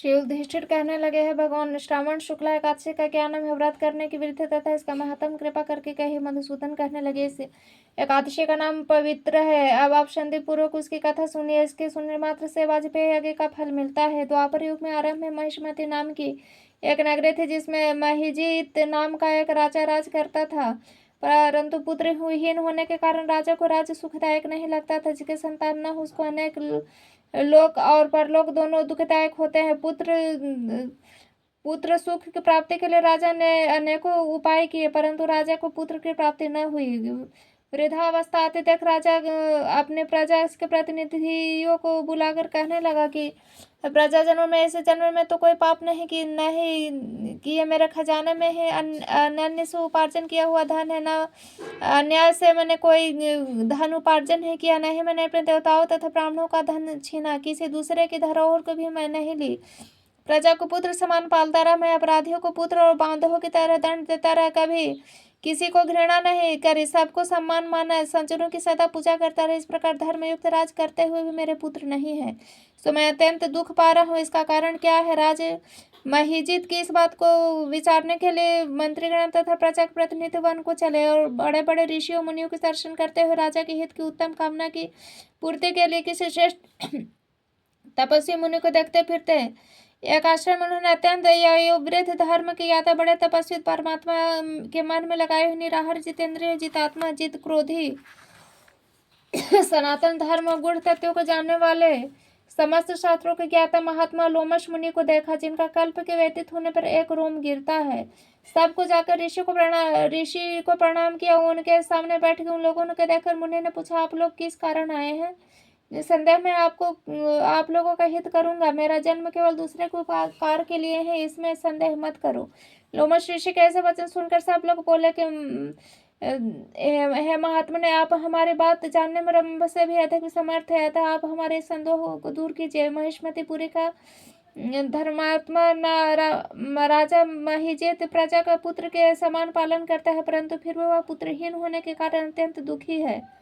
श्री युधिष्ठिर कहने लगे हैं, भगवान, श्रावण शुक्ला एकादशी का क्या नाम है? व्रत करने की विधि तथा इसका महत्म कृपा करके कहे। मधुसूदन कहने लगे, इस एकादशी का नाम पवित्र है। अब आप संधि पूर्वक उसकी कथा सुनिए। इसके सुनने मात्र से वाजपेयी यज्ञ का फल मिलता है। द्वापर युग में आरंभ में महिष्मती नाम की एक नगरी थी, जिसमें महिजीत नाम का एक राजा राज करता था। परंतु पुत्रहीन होने के कारण राजा को राज्य सुखदायक नहीं लगता था। जिसके संतान न हो उसको अनेक लोक और परलोक दोनों दुखदायक होते हैं। पुत्र सुख की प्राप्ति के लिए राजा ने अनेकों उपाय किए, परंतु राजा को पुत्र की प्राप्ति न हुई। वृद्धावस्था आते देख राजा अपने प्रजा के प्रतिनिधियों को बुलाकर कहने लगा कि प्रजाजनों में ऐसे जन्म में तो कोई पाप नहीं कि ये मेरे खजाने में है, अन्य से उपार्जन किया हुआ धन है, न अन्याय से मैंने कोई धन उपार्जन नहीं किया, नहीं मैंने अपने देवताओं तथा ब्राह्मणों का धन छीना, किसी दूसरे की धरोहर को भी मैं नहीं ली। प्रजा को पुत्र समान पालता रहा, मैं अपराधियों को पुत्र और बांधवों की तरह दंड देता रहा, कभी किसी को घृणा नहीं करी, सबको सम्मान माना, संजनों की सदा पूजा करता रहा। इस प्रकार धर्मयुक्त राज करते हुए भी मेरे पुत्र नहीं है, तो मैं अत्यंत दुख पा रहा हूँ। इसका कारण क्या है? राज महिजीत की इस बात को विचारने के लिए मंत्रीगण तथा प्रजा के प्रतिनिधि वन को चले और बड़े बड़े ऋषियों मुनियों के दर्शन करते हुए राजा के हित की उत्तम कामना की पूर्ति के लिए किसी श्रेष्ठ तपस्वी मुनि को देखते फिरते हैं। एक आश्रम में उन्होंने अत्यंत वृद्ध धर्म के याता बड़े तपस्वी परमात्मा के मन में लगाए हुए निराहार जितेंद्रिय जितात्मा जित क्रोधी सनातन धर्म और गुण तत्वों को जानने वाले समस्त शास्त्रों के ज्ञाता महात्मा लोमश मुनि को देखा, जिनका कल्प के व्यतीत होने पर एक रोम गिरता है। सबको जाकर ऋषि को प्रणाम किया। उनके सामने बैठ के उन लोगों ने देखकर मुनि ने पूछा, आप लोग किस कारण आए हैं? निसंदेह मैं आप लोगों का हित करूंगा। मेरा जन्म केवल दूसरे को उपकार के लिए है, इसमें संदेह मत करो। लोमश ऋषि के ऐसे वचन सुनकर सब लोग बोले कि हे महात्मा ने, आप हमारी बात जानने में रंभ से भी अधिक समर्थ है, अतः आप हमारे संदेहों को दूर कीजिए। महिष्मतीपुरी का धर्मात्मा राजा महिजीत प्रजा का पुत्र के समान पालन करता है, परंतु फिर वह पुत्रहीन होने के कारण अत्यंत दुखी है।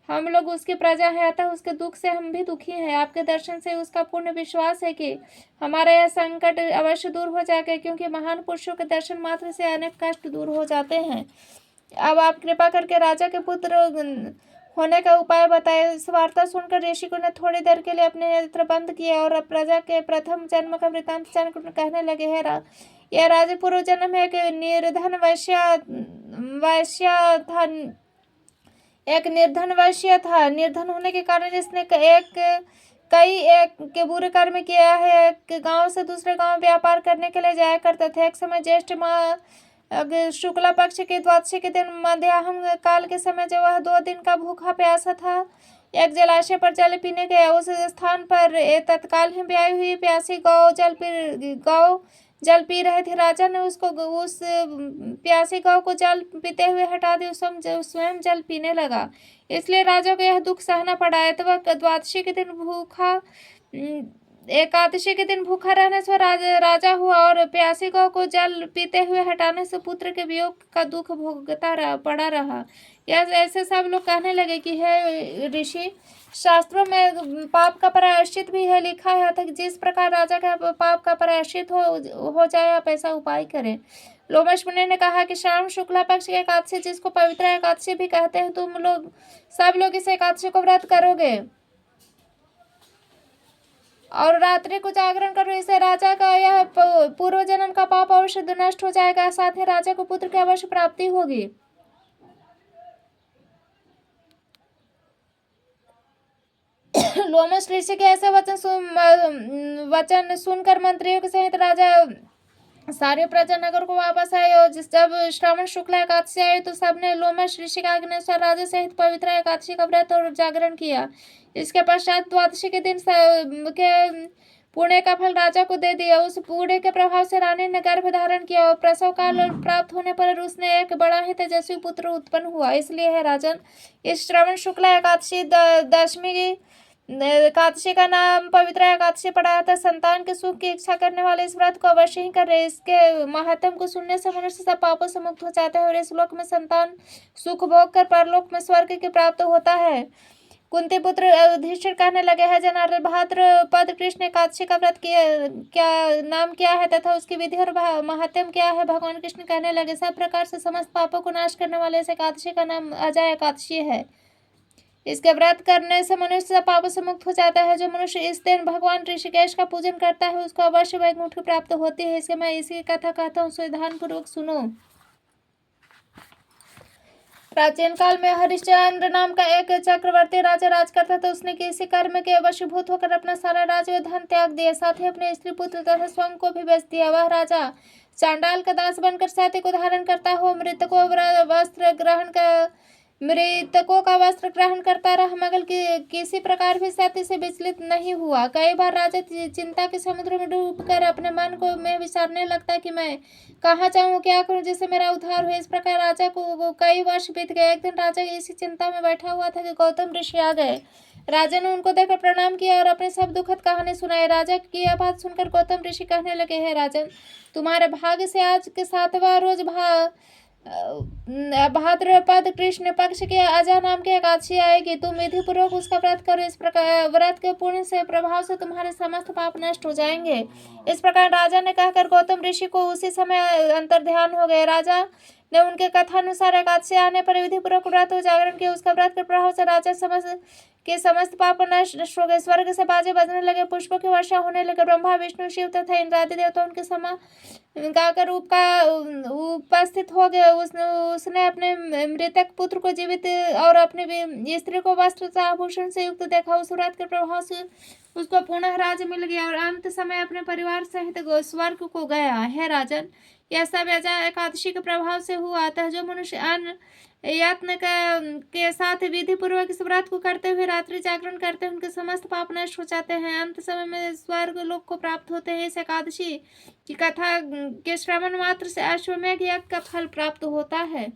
हम लोग उसकी प्रजा है, अतः उसके दुख से हम भी दुखी हैं। आपके दर्शन से उसका पूर्ण विश्वास है कि हमारा यह संकट अवश्य दूर हो जाएगा, क्योंकि महान पुरुषों के दर्शन मात्र से अनेक कष्ट दूर हो जाते हैं। अब आप कृपा करके राजा के पुत्र होने का उपाय बताए। इस वार्ता सुनकर ऋषि ने थोड़ी देर के लिए अपने नेत्र बंद किए और प्रजा के प्रथम जन्म का वृतांत जानकर कहने लगे, है यह राजा पूर्व जन्म में एक निर्धन वैश्य था। एक निर्धन वैश्य था। निर्धन होने के कारण इसने एक के बुरे कर्म किया है। एक गांव से दूसरे गांव व्यापार करने के लिए जाया करता था। एक समय ज्येष्ठ माह शुक्ला पक्ष के द्वादशी के दिन मध्याह्न काल के समय जब वह 2 दिन का भूखा प्यासा था, एक जलाशय पर जल पीने गया। उस स्थान पर तत्काल ही ब्याई हुई प्यासी गौ जल पी रहे थे। राजा ने उस प्यासी गौ को जल पीते हुए हटा दी, स्वयं जल पीने लगा। इसलिए राजा को यह दुख सहना पड़ा है। तो वह द्वादशी के दिन एकादशी के दिन भूखा रहने से राजा हुआ और प्यासी गौ को जल पीते हुए हटाने से पुत्र के वियोग का दुख भोगता पड़ा रहा। यह ऐसे सब लोग कहने लगे कि हे ऋषि, शास्त्रों में पाप का प्रायश्चित भी है, लिखा है, अतः जिस प्रकार राजा का पाप का प्रायश्चित हो जाए, आप ऐसा उपाय करें। लोमश मुनि ने कहा कि श्रावण शुक्ला पक्ष की एकादशी, जिसको पवित्र एकादशी भी कहते हैं, तुम लोग सब लोग इस एकादशी को व्रत करोगे और रात्रि को जागरण करो। इससे राजा का यह पूर्व जन्म का पाप अवश्य नष्ट हो जाएगा, साथ ही राजा को पुत्र की अवश्य प्राप्ति होगी। लोमश ऋषि के ऐसे वचन सुनकर मंत्रियों के सहित राजा सारे प्रजा नगर को वापस आए और जब श्रावण शुक्ला एकादशी आए तो सबने लोमश ऋषि के आज्ञानुसार राजा सहित पवित्र एकादशी का व्रत और जागरण किया। इसके पश्चात द्वादशी के दिन के पुण्य का फल राजा को दे दिया। उस पुण्य के प्रभाव से रानी ने गर्भ धारण किया और प्रसव काल प्राप्त होने पर उसने एक बड़ा ही तेजस्वी पुत्र उत्पन्न हुआ। इसलिए है राजन, इस श्रावण शुक्ला एकादशी दशमी एकादशी का नाम पवित्र एकादशी पड़ा था। संतान के सुख की इच्छा करने वाले इस व्रत को अवश्य ही कर रहे। इसके महात्म को सुनने से मनुष्य सब पापों से मुक्त हो जाता है और इस लोक में संतान सुख भोग कर परलोक में स्वर्ग की प्राप्त होता है। कुंती पुत्र युधिष्ठिर कहने लगे, है जनार्दन, भाद्रपद कृष्ण एकादशी का व्रत क्या नाम क्या है तथा उसकी विधि और महात्म्य क्या है? भगवान कृष्ण कहने लगे, सब प्रकार से समस्त पापों को नाश करने वाले इस एकादशी का नाम अजय एकादशी है। इसके व्रत करने से मनुष्य सब पापों से मुक्त हो जाता है। जो मनुष्य इस दिन भगवान ऋषिकेश का पूजन करता है उसको अवश्य वैकुंठ प्राप्त होती है। इसके मैं इसी कथा कहता हूँ, सावधान पूर्वक सुनो। प्राचीन काल में हरिश्चंद्र नाम का एक चक्रवर्ती राजा राज करता था। उसने किसी कर्म के वशीभूत होकर अपना सारा राज्य धन त्याग दिया, साथ ही अपने स्त्री पुत्र तथा स्वयं को भी बेच दिया। वह राजा चांडाल का दास बनकर सती को धारण करता हो मृतकों का वस्त्र ग्रहण करता रहा, मगर किसी प्रकार भी सती से विचलित नहीं हुआ। कई बार राजा चिंता के समुद्र में डूबकर अपने मन को में विचारने लगता कि मैं कहाँ जाऊँ, क्या करूँ जिससे मेरा उद्धार हो। इस प्रकार राजा को कई वर्ष बीत गए। एक दिन राजा इसी चिंता में बैठा हुआ था कि गौतम ऋषि आ गए। राजा ने उनको देखकर प्रणाम किया और अपनी सब दुखद कहानी सुनाई। राजा की यह बात सुनकर गौतम ऋषि कहने लगे, है राजन, तुम्हारे भाग्य से आज के 7वां रोज भाद्रपद कृष्ण पक्ष के अजा नाम की एकादशी आएगी। तुम विधि पूर्वक उसका व्रत करो। इस प्रकार व्रत के पुण्य से प्रभाव से तुम्हारे समस्त पाप नष्ट हो जाएंगे। इस प्रकार राजा ने कहकर गौतम ऋषि को उसी समय अंतर्ध्यान हो गए। राजा ने उनके कथानुसार एकादशी आने पर विधि पूर्वक व्रत हो जागरण किया। उसका व्रत के प्रभाव से राजा समस्त पाप नष्ट हो गए। स्वर्ग से बाजे बजने लगे, पुष्पों की वर्षा होने लगे। ब्रह्मा विष्णु शिव तथा इंद्रादि देवता उनके समा गाकर उपस्थित हो गए। उसने अपने मृतक पुत्र को जीवित और अपनी स्त्री को वस्त्र तथा आभूषण से युक्त देखा। उस व्रत के प्रभाव से उसको पुनः राज्य मिल गया और अंत समय अपने परिवार सहित स्वर्ग को गया। है राजन, यह सब एकादशी के प्रभाव से हुआ। अतः जो मनुष्य अन्न यत्न के साथ विधि पूर्वक इस व्रत को करते हुए रात्रि जागरण करते हैं, उनके समस्त पाप नष्ट हो जाते हैं, अंत समय में स्वर्ग लोक को प्राप्त होते हैं। इस एकादशी की कथा के श्रवण मात्र से अश्वमेध यज्ञ का फल प्राप्त होता है।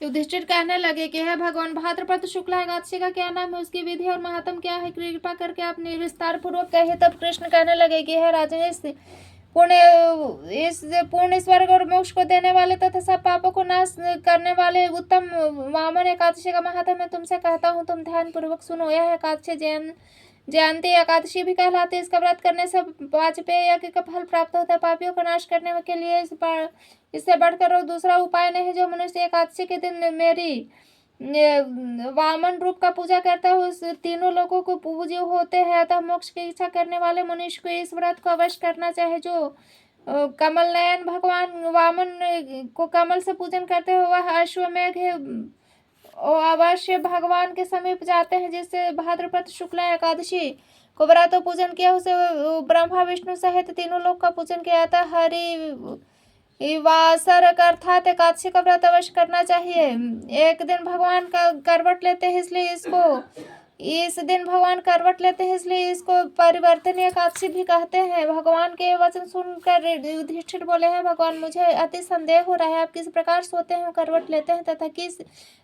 युधिष्ठिर कहने लगे कि है भगवान, भाद्रपद शुक्ला एकादशी का क्या नाम है, उसकी विधि और महात्म क्या है, कृपा करके आप विस्तार पूर्वक कहे। तब कृष्ण कहने लगे कि है राजन, इस पूर्ण स्वर्ग और मोक्ष को देने वाले तथा सब पापों को नाश करने वाले उत्तम वामन एकादशी का महात्म मैं तुमसे कहता हूँ, तुम ध्यान पूर्वक सुनो। यह एकादशी जयंती एकादशी भी कहलाती है। इसका व्रत करने से वाजपेय यज्ञ का फल प्राप्त होता है। पापियों का नाश करने के लिए इससे बढ़कर और दूसरा उपाय नहीं। जो मनुष्य एकादशी के दिन मेरी वामन रूप का पूजा करता है उस तीनों लोगों को पूज्य होते हैं। अतः मोक्ष की इच्छा करने वाले मनुष्य को इस व्रत को अवश्य करना चाहिए। जो कमल नयन भगवान वामन को कमल से पूजन करते हुए वह अश्वमेघ अवश्य भगवान के समीप जाते हैं। जिससे भाद्रपद शुक्ला एकादशी को व्रत पूजन किया उसे ब्रह्मा विष्णु सहित तीनों लोग का पूजन किया। था वासर अर्थात एकादशी का व्रत अवश्य करना चाहिए। एक दिन भगवान का करवट लेते हैं इसलिए इसको परिवर्तनीय एकादशी भी कहते हैं। भगवान के वचन सुनकर युधिष्ठिर बोले हैं, भगवान, मुझे अति संदेह हो रहा है। आप किस प्रकार सोते हैं, करवट लेते हैं तथा किस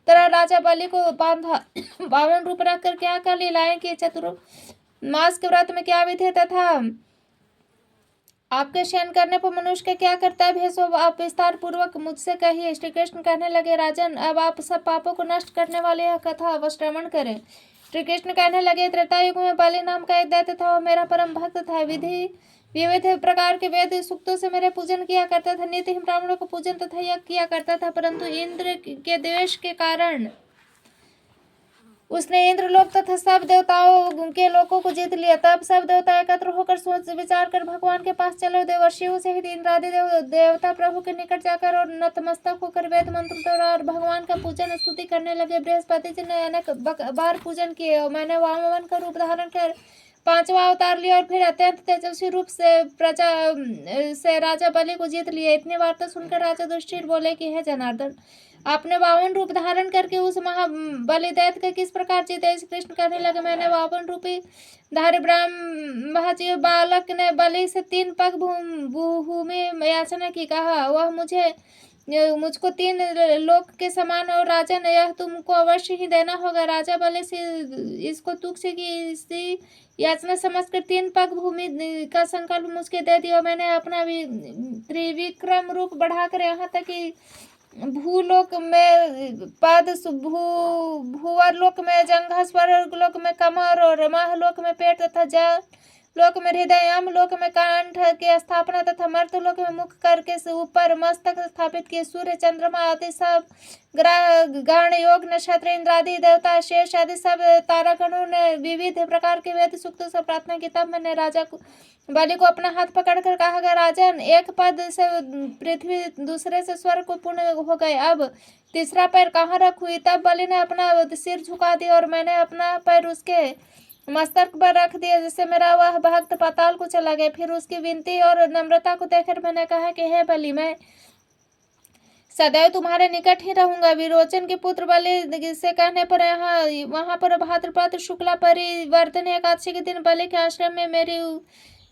तरह राजा बलि को बांधा बावन रूप रखकर क्या क्या लीलाएं की, चतुर्मास के व्रत में क्या विधि तथा आपके शयन करने पर मनुष्य का क्या कर्तव्य है, सो आप विस्तार पूर्वक मुझसे कहिए। श्री कृष्ण कहने लगे, राजन, अब आप सब पापों को नष्ट करने वाले यह कथा श्रवण करें। श्री कृष्ण कहने लगे, त्रेता युग में बलि नाम का एक दैत्य था। वह मेरा परम भक्त था। विविध प्रकार के वेद सूक्तों से मेरे पूजन किया करता था। नित्य ब्राह्मणों को पूजन तथा यज्ञ किया करता था। परंतु इंद्र के द्वेष के कारण उसने इंद्रलोक तथा सब देवताओं के लोगों को जीत लिया। तब सब देवता एकत्र होकर सोच विचार कर भगवान के पास चले। देवर्षियों सहित इंद्रादि देवता प्रभु के निकट जाकर और नतमस्तक होकर वेद मंत्र और भगवान का पूजन स्तुति करने लगे। बृहस्पति जी ने अनेक बार पूजन किए और मैंने वामन का रूप धारण कर 5वां अवतार लिया और फिर अत्यंत तेजस्वी रूप से राजा बलि को जीत लिया। इतनी वार्ता सुनकर राजा युधिष्ठिर बोले कि हे जनार्दन, आपने वामन रूप धारण करके उस महाबली दैत्य का किस प्रकार जीते। इस कृष्ण कहने लगे, मैंने वामन रूपी धारी ब्रह्मजीव बालक ने बलि से 3 पग भूमि याचना की। कहा, वह मुझको 3 लोक के समान और राजन, यह तुमको अवश्य ही देना होगा। राजा बलि से इसको तुक से की याचना समझकर 3 पग भूमि का संकल्प मुझके दे दिया। मैंने अपना त्रिविक्रम रूप बढ़ाकर यहाँ तक कि भूलोक में पद, भूवर लोक में जंघा, स्वर्ग लोक में कमर और महलोक में पेट तथा जल लोक में हृदय, यम लोक में कंठ की स्थापना तथा मर्त लोक में मुख करके से ऊपर मस्तक स्थापित किए। सूर्य चंद्रमा आदि सब ग्रह गण, योग, नक्षत्र, इंद्र आदि देवता, शेष आदि सब तारागणों ने विविध प्रकार के वेद सूक्तों से प्रार्थना की। तब मैंने राजा को बलि को अपना हाथ पकड़कर कहा गया, राजन, एक पद से पृथ्वी, दूसरे से स्वर्ग को पूर्ण हो गए, अब तीसरा पैर कहाँ रखूं? तब बलि ने अपना सिर झुका दिया और मैंने अपना पैर उसके मस्तक पर रख दिया, जिससे मेरा वह भक्त पाताल को चला गया। फिर उसकी विनती और नम्रता को देखकर मैंने कहा कि हे बलि, मैं सदैव तुम्हारे निकट ही रहूंगा। विरोचन के पुत्र बलि से कहने पर वहां पर भाद्रपद शुक्ला परिवर्तन एकादशी के दिन बलि के आश्रम में मेरी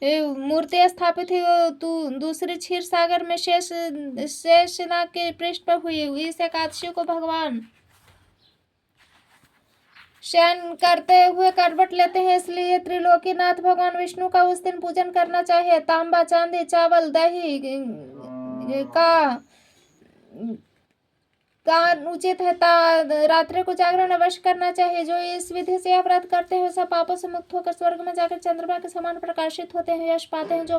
मूर्ति स्थापित हुई। तू दूसरी क्षीर सागर में शेषनाग के पृष्ठ पर हुई। इस एकादशी को भगवान शयन करते हुए करवट लेते हैं, इसलिए त्रिलोकीनाथ भगवान विष्णु का उस दिन पूजन करना चाहिए। तांबा, चांदी, चावल, दही का दान उचित है। रात्रि को जागरण अवश्य करना चाहिए। जो इस विधि से यह व्रत करते हैं सब पापों से मुक्त होकर स्वर्ग में जाकर चंद्रमा के समान प्रकाशित होते हैं, यश पाते हैं। जो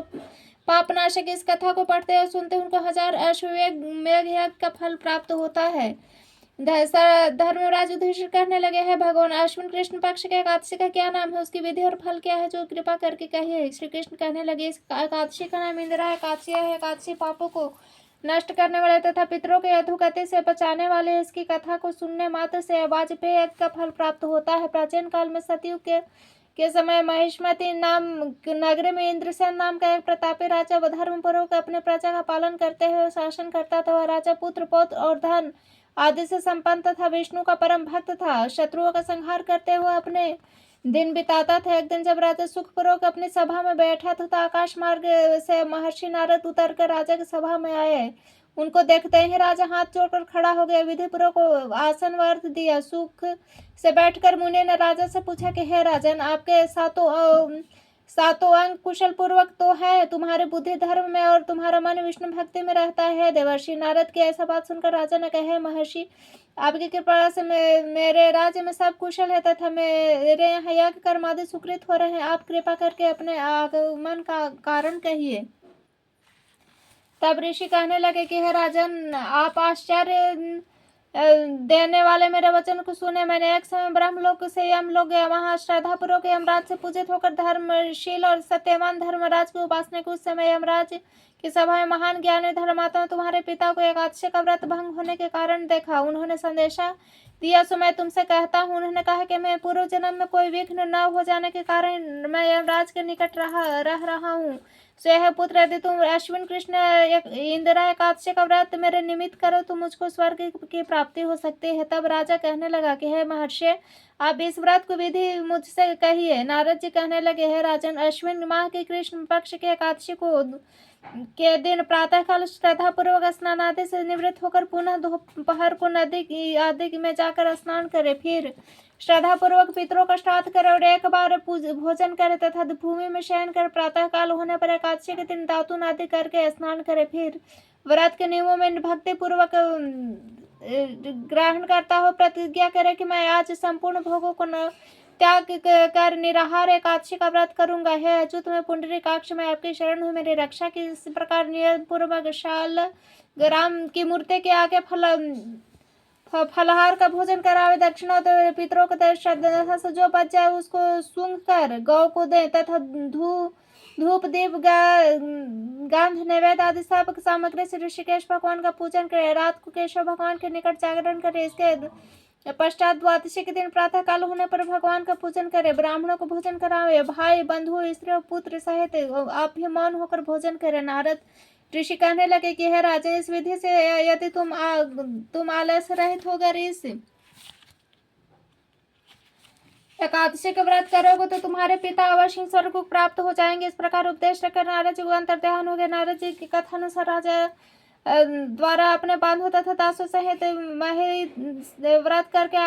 पापनाशक इस कथा को पढ़ते हैं सुनते हैं, उनको 1000 अश्वमेध यज्ञ का फल प्राप्त होता है। धर्मराज युधिष्ठिर कहने लगे, हैं भगवान, अश्विन कृष्ण पक्ष के एकादशी का क्या नाम है? उसकी विधि और फल क्या है? जो कृपा करके कहिए। श्री कृष्ण कहने लगे, इस एकादशी का नाम इंदिरा एकादशी है। एकादशी पापों को नष्ट करने वाले तथा पितरों के अधोगति से बचाने वाले। इसकी कथा को सुनने मात्र से वाजपेय यज्ञ का फल प्राप्त होता है। प्राचीन काल में सतयुग के समय महिष्मती नाम नगरी में इंद्रसेन नाम का एक प्रतापी राजा धर्मपूर्वक अपने प्रजा का पालन करते हुए शासन करता था। वह राजा पुत्र, पौत्र और धन आदि से संपन्न तथा विष्णु का परम भक्त था। शत्रुओं का संहार करते हुए अपने दिन बिताता था। एक दिन जब राजा सुखपूर्वक अपनी सभा में बैठा था तो आकाश मार्ग से महर्षि नारद उतरकर राजा की सभा में आए। उनको देखते ही राजा हाथ जोड़कर खड़ा हो गया, विधि पूर्वक आसन वर्त दिया। सुख से बैठकर मुनि ने राजा से पूछा कि हे राजन, आपके सातों अंग कुशल पूर्वक तो है, तुम्हारी बुद्धि धर्म में और तुम्हारा मन विष्णु भक्ति में रहता है। देवर्षि नारद की ऐसा बात सुनकर राजा ने कहा, महर्षि, आपकी कृपा से मेरे राज्य में सब कुशल है तथा मेरे यहाँ यज्ञ कर्म आदि सुकृत हो रहे हैं। आप कृपा करके अपने आगमन का कारण कहिए। तब ऋषि कहने लगे कि हे राजन, आप आश्चर्य देने वाले मेरे वचन को सुने। मैंने एक समय ब्रह्मलोक से यमलोक गया, वहां श्रद्धापूर्वक यमराज से पूजित होकर धर्मशील और सत्यवान धर्मराज की उपासना की। उस समय यमराज की सभा में महान ज्ञानी धर्मात्मा तुम्हारे पिता को एकादशी का व्रत भंग होने के कारण देखा। उन्होंने संदेशा दिया, सो मैं तुमसे कहता हूँ। उन्होंने कहा कि मैं पूर्व जन्म में कोई विघ्न न हो जाने के कारण मैं यमराज के निकट रह रहा हूँ। सो पुत्र, यदि तुम अश्विन कृष्ण इंदिरा एकादशी का व्रत मेरे निमित्त करो तो मुझको स्वर्ग की प्राप्ति हो सकती है। तब राजा कहने लगा कि हे महर्षि, आप इस व्रत को विधि मुझसे कहिए। नारद जी कहने लगे, हे राजन, अश्विन माह के कृष्ण पक्ष के एकादशी के दिन प्रातः काल श्रद्धा पूर्वक स्नान आदि से निवृत्त होकर पुनः दोपहर को नदी आदि में जाकर स्नान करे। फिर श्रद्धा पूर्वक पितरों का श्राद्ध करे और एक बार भोजन करे तथा भूमि में शयन कर प्रातः काल होने पर एकादशी के दिन दातुन आदि करके स्नान करे। फिर व्रत के नियमों में भक्ति पूर्वक ग्रहण करता हो प्रतिज्ञा करे कि मैं आज संपूर्ण भोगों को त्याग कर निराहार एकादशी का व्रत करूंगा। हे अच्युत, मैं पुंडरीकाक्ष में आपकी शरण हूँ। मेरी रक्षा की इस प्रकार नियम पूर्वक शाल ग्राम की मूर्ति के आगे फलहार का भोजन करावे, दक्षिणा दे, पितरों को श्रद्धा से जो बच जाए उसको सूंघ कर गौ को दे तथा धूप दीप गंध नैवेद्य आदि सब सामग्री से ऋषिकेश भगवान का पूजन करे। रात को केशव भगवान के निकट जागरण करे। इसके पश्चात द्वादशी के दिन प्रातः काल होने पर भगवान का पूजन करे। ब्राह्मणों को भोजन करावे। भाई बंधु स्त्री और पुत्र सहित आप भी मौन होकर भोजन करे। नारद ऋषि कहने लगे कि हे राजा, इस विधि से यदि तुम आलस्य रहित होकर इस एकादशी का व्रत करोगे तो तुम्हारे पिता अवश्य स्वर्ग को प्राप्त हो जाएंगे। इस प्रकार उपदेश रखकर नारद जी को अंतर्ध्यान हो गए। नारद जी की कथा अनुसार राजा द्वारा अपने बांधव तथा दासों सहित व्रत करके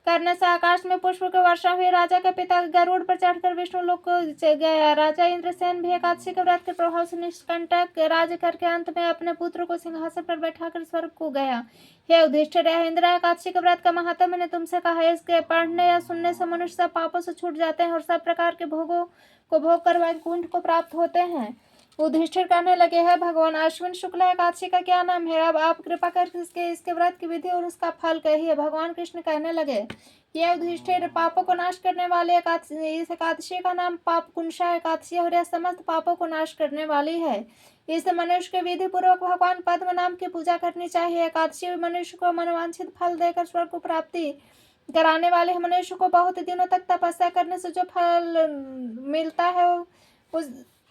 करने से आकाश में पुष्प की वर्षा हुई। राजा के पिता गरुड़ पर चढ़कर विष्णु लोक को गया। राजा इंद्रसेन भी एकादशी के व्रत के प्रभाव से निष्कंटक राज्य करके अंत में अपने पुत्र को सिंहासन पर बैठाकर स्वर्ग को गया। हे युधिष्ठिर, इंदिरा एकादशी के व्रत का महात्म मैंने तुमसे कहा है। इसके पढ़ने या सुनने से मनुष्य सब पापों से छूट जाते हैं और सब प्रकार के भोगों को भोग कर वैकुंठ को प्राप्त होते हैं। युधिष्ठिर कहने लगे, है भगवान, अश्विन शुक्ल एकादशी का क्या नाम है? अब आप कृपा करके इसके व्रत की विधि और उसका फल कहिए। भगवान कृष्ण कहने लगे, यह युधिष्ठिर, पापों को नाश करने वाले एकादशी, इस एकादशी का नाम पाप कुंशा एकादशी और यह समस्त पापों को नाश करने वाली है। इस मनुष्य के विधि पूर्वक भगवान पद्म नाम की पूजा करनी चाहिए। एकादशी मनुष्य को मनवांछित फल देकर स्वर्ग को प्राप्ति कराने वाले मनुष्य को बहुत दिनों तक तपस्या करने से जो फल मिलता है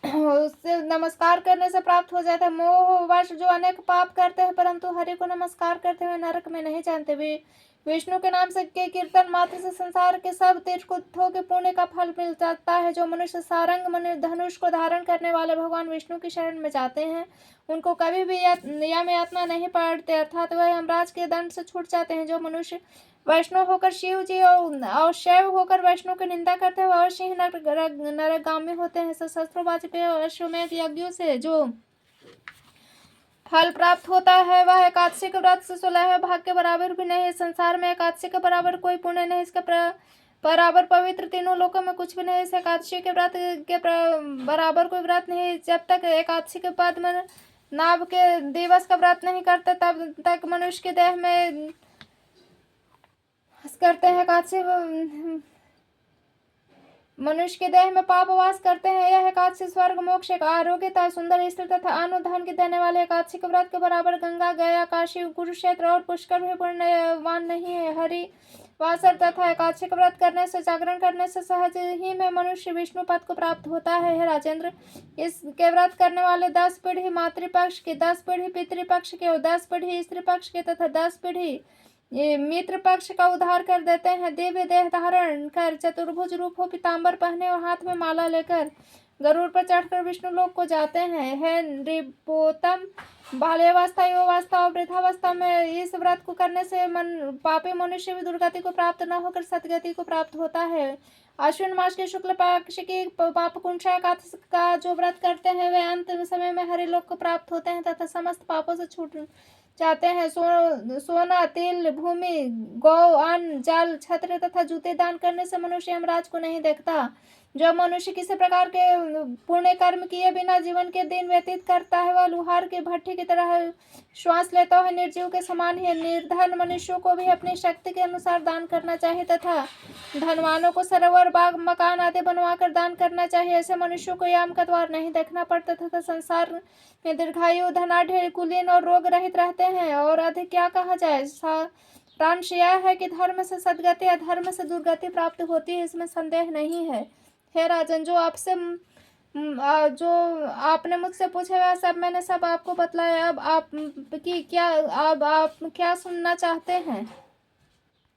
उससे नमस्कार करने से प्राप्त हो जाता है। मोहवश जो अनेक पाप करते हैं परंतु हरि को नमस्कार करते हुए नरक में नहीं जानते, वे विष्णु के नाम से के कीर्तन मात्र से संसार के सब तीर्थों के पुण्य का फल मिल जाता है। जो मनुष्य सारंग धनुष को धारण करने वाले भगवान विष्णु की शरण में जाते हैं उनको कभी भी यम यातना नहीं पड़ते, अर्थात वह यमराज के दंड से छूट जाते हैं। जो मनुष्य वैष्णव होकर शिव जी और शैव होकर वैष्णव की निंदा करते हैं वह अवश्य ही नरकगामी होते हैं। सहस्त्रों वाजपेयी और अश्वमेध यज्ञों से जो फल प्राप्त होता है वह एकादशी के व्रत से 16वें भाग के बराबर भी नहीं। संसार में एकादशी के बराबर कोई पुण्य नहीं, इसके बराबर पवित्र तीनों लोकों में कुछ भी नहीं। इस एकादशी के व्रत के बराबर कोई व्रत नहीं। जब तक एकादशी के पद में नाभ के दिवस का व्रत नहीं करते तब तक मनुष्य के देह में करते हैं। एकादशी मनुष्य के देह में पाप वास करते हैं। यह एकादशी स्वर्ग मोक्ष आरोग्यता सुंदर स्त्री तथा अनुधान की देने वाले एकादशी के व्रत के बराबर गंगा गया काशी कुरुक्षेत्र और पुष्कर भी पुण्यवान नहीं है। हरि वासर तथा एकादशी का व्रत करने से जागरण करने से सहज ही में मनुष्य विष्णु पद को प्राप्त होता है। हे राजेंद्र, इसके व्रत करने वाले 10 पीढ़ी मातृपक्ष के, 10 पीढ़ी पितृपक्ष के और 10 पीढ़ी स्त्री पक्ष के तथा 10 पीढ़ी ये मित्र पक्ष का उद्धार कर देते हैं। दिव्य देह धारण कर चतुर्भुज रूप हो पीताम्बर पहने और हाथ में माला लेकर गरुड़ पर चढ़कर विष्णु लोक को जाते हैं। हे नृपोत्तम, बाल्यावस्था युवावस्था और वृद्धावस्था में इस व्रत को करने से पापी मनुष्य भी दुर्गति को प्राप्त न होकर सदगति को प्राप्त होता है। अश्विन मास के शुक्ल पक्ष की पाप कुंशा एकादशी का जो व्रत करते हैं वे अंत समय में हरिलोक को प्राप्त होते हैं तथा समस्त पापों से छूट जाते हैं। सोना तिल भूमि गौ अन्न जल छत्र तथा जूते दान करने से मनुष्य यमराज को नहीं देखता। जो मनुष्य किसी प्रकार के पुण्य कर्म किए बिना जीवन के दिन व्यतीत करता है वह लुहार के भट्टी की तरह श्वास लेता है, निर्जीव के समान ही। निर्धन मनुष्यों को भी अपनी शक्ति के अनुसार दान करना चाहिए तथा धनवानों को सरोवर बाग मकान आदि बनवाकर दान करना चाहिए। ऐसे मनुष्यों को याम का द्वार नहीं देखना पड़ता तथा संसार में दीर्घायु धनाढ़ कुलीन और रोग रहित रहते हैं। और अधिक क्या कहा जाए, सारांश यह है कि धर्म से सदगति अधर्म से दुर्गति प्राप्त होती है, इसमें संदेह नहीं है। हे राजन, जो आपने मुझसे पूछा वह सब मैंने सब आपको बतलाया। अब आप क्या सुनना चाहते हैं?